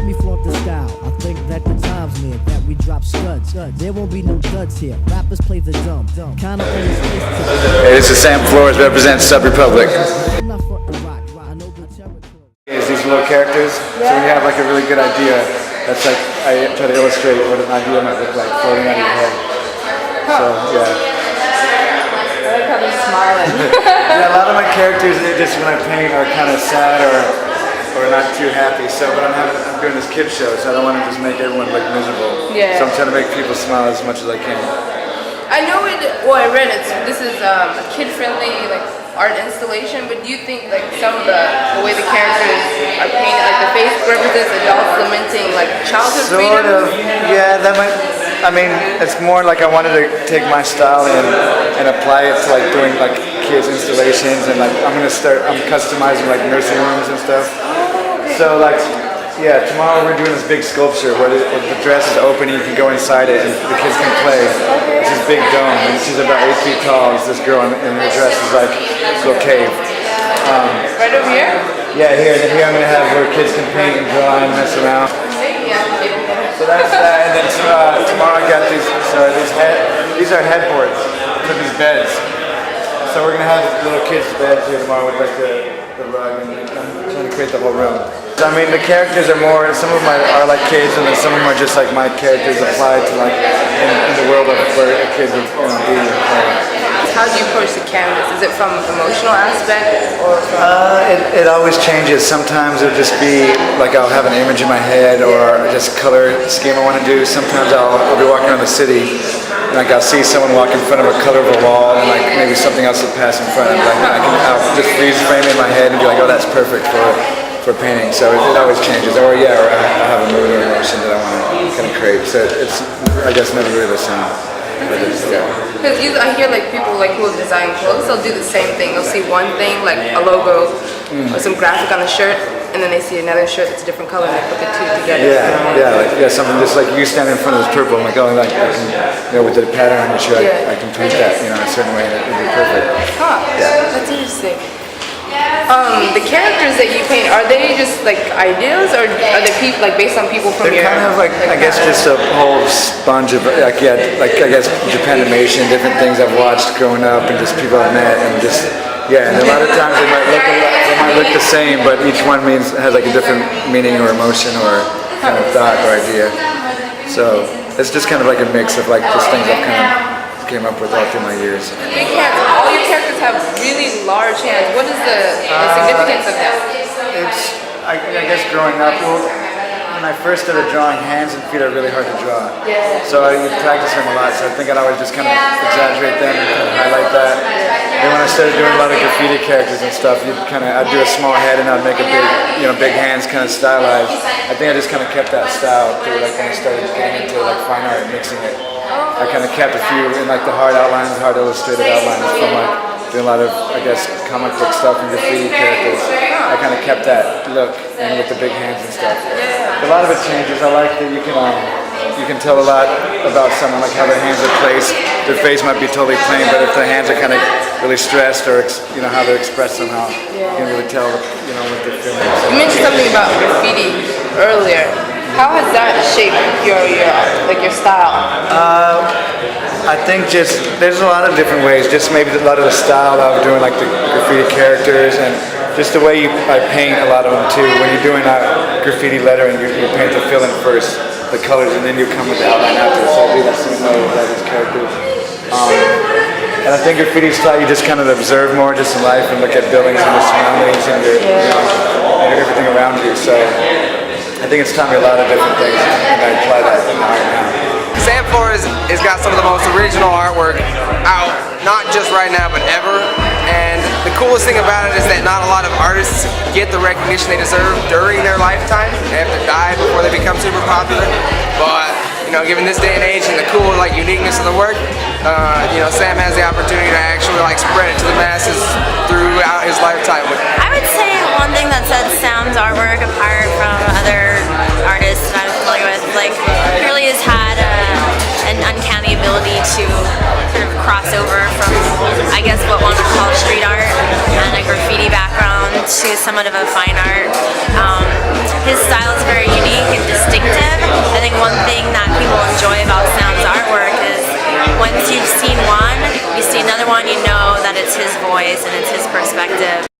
me flaunt the style. I think that the time's near that we drop studs. There won't be no duds here. Rappers play the dumb. Kinda on his face to Hey, this is Sam Flores, represents SuBRepublic. I'm not frontin' rock. I know the territory. Is these little characters, so when you have like a really good idea, that's like, I try to illustrate what an idea might look like floating out of your head. So, yeah. I like how they're smiling. Yeah, a lot of my characters, they just when I paint are kind of sad or not too happy. So, but I'm doing this kid show, so I don't want to just make everyone look miserable. Yeah. So I'm trying to make people smile as much as I can. I know I read this is a kid-friendly like art installation, but do you think like some of the way the characters are painted, like the face represents adults lamenting like childhood freedom? Sort of, yeah, that might, I mean, it's more like I wanted to take my style and apply it to like doing like kids installations, and like I'm customizing like nursing rooms and stuff. So like, yeah, tomorrow we're doing this big sculpture where the dress is open and you can go inside it and the kids can play. It's this big dome, and she's about 8 feet tall. It's this girl, and her dress is like a little cave. Right over here? Yeah, here. And here I'm gonna have where kids can paint and draw and mess around. So that's that. And then tomorrow I got these. So these are headboards for these beds. So we're gonna have little kids' beds here tomorrow with like the rug, and I'm trying to create the whole room. I mean, the characters are more, some of them are like kids, and then some of them are just like my characters applied to like in the world of where a kid would be. How do you approach the canvas? Is it from emotional aspect or from... It always changes. Sometimes it'll just be like I'll have an image in my head or just color scheme I want to do. Sometimes I'll be walking around the city and like I'll see someone walk in front of a color of a wall and like maybe something else will pass in front of me. Like I'll just freeze frame it in my head and be like, oh, that's perfect for painting. So it always changes. Or I have a mood or emotion that I want to kind of create. So it's, I guess, never really the same. Because I hear like people like who have designed clothes, they'll do the same thing. They'll see one thing, like a logo or some graphic on a shirt, and then they see another shirt that's a different color and they put the two together. Yeah, something just like you standing in front of this purple. I'm like, oh, like I can, with the pattern on your shirt, I can paint that, in a certain way, and it would be perfect. Huh? Yeah. That's interesting. The characters that you paint, are they just like ideas, or are they people like based on people from They're kind of like I guess just a whole sponge of I guess Japanimation, different things I've watched growing up, and just people I've met, and just and a lot of times they might look the same, but each one has like a different meaning or emotion or kind of thought or idea. So it's just kind of like a mix of like just things I've kind of came up with all through my years. Big hands. All your characters have really large hands. What is the significance of that? It's, I guess growing up, when I first started drawing, hands and feet are really hard to draw. Yeah. So I practice them a lot, so I think I'd always just kind of exaggerate them and kind of highlight that. Then when I started doing a lot of graffiti characters and stuff, I'd do a small head and I'd make a big, big hands kind of stylized. I think I just kind of kept that style through like when I started getting into like fine art and mixing it. I kind of kept a few in like the hard outlines, hard illustrated outlines from like doing a lot of, I guess, comic book stuff and graffiti characters. I kind of kept that look and with the big hands and stuff. A lot of it changes. I like that you can tell a lot about someone, like how their hands are placed. Their face might be totally plain, but if their hands are kind of really stressed or how they're expressed somehow, you can really tell what they're feeling. You mentioned something about graffiti earlier. How has that shaped your style? I think there's a lot of different ways. Just maybe a lot of the style of doing like the graffiti characters and just the way I paint a lot of them too. When you're doing graffiti lettering, you paint the fill-in first, the colors, and then you come with the outline after. So I do that same way with all these characters. And I think graffiti style, you just kind of observe more just in life and look at buildings and the surroundings and and everything around you. So I think it's taught me a lot of different things, and I apply that in art now. Sam Flores has got some of the most original artwork out, not just right now, but ever. And the coolest thing about it is that not a lot of artists get the recognition they deserve during their lifetime. They have to die before they become super popular. But given this day and age and the cool uniqueness of the work, Sam has the opportunity to actually spread it to the masses throughout his lifetime. I would say one thing that sets Sam's artwork apart from other artists that I'm familiar with, he really has had an uncanny ability to sort of cross over from, I guess, what one would call street art and a graffiti background to somewhat of a fine art. his style is very unique and distinctive. I think one thing that people enjoy about Sam's artwork is once you've seen one, you see another one, you know that it's his voice and it's his perspective.